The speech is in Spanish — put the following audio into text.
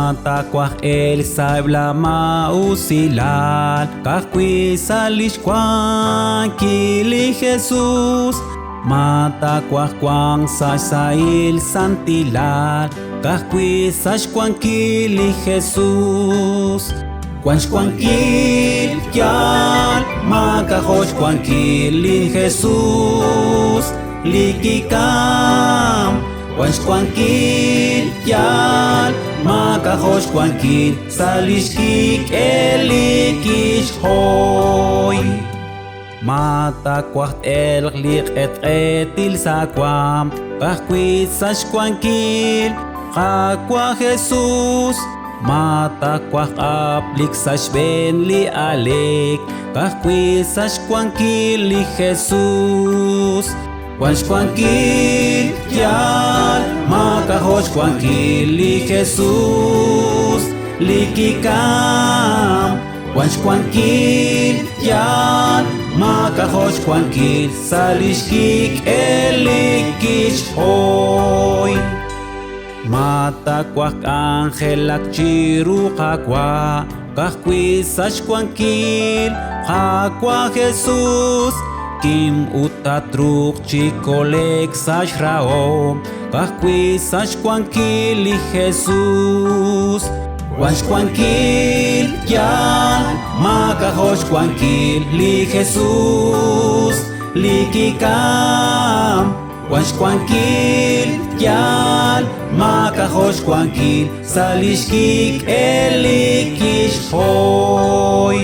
Mata kwaj el saibla mausilal Kahkwi salish kwan kili Jesús Mata kwaj kwan sail santilal Kahkwi sash kwan kili Jesús Kwanch kwan kil kyal Makajosh kwan kili Jesús Likikam Kwanch kwan kil kyal Makajosh kwan kil Salishkik elikish hoy Mata kwaj el lik etil sakwam Kahkwi sash kwan kil Kakwa Jesús Mata kwaj aplik sash ben li alek Kahkwi sash kwan kil li Jesús Kwanch kwan kil kyal Makajosh kwan kil li Jesús Likikam Kwanch kwan kil kyal Makajosh kwan kil Salishkik elikish hoy Mata kwaj angelak chiru kakwa Kahkwi sash kwan kil Kakwa Jesús Kim utatruk chikolek sash raom Kahkwi sash kwan kil li Jesús Kwanch kwan kil kyal Makajosh kwan kil li Jesús Likikam Kwanch kwan kil kyal Makajosh kwan kil Salishkik elikish hoy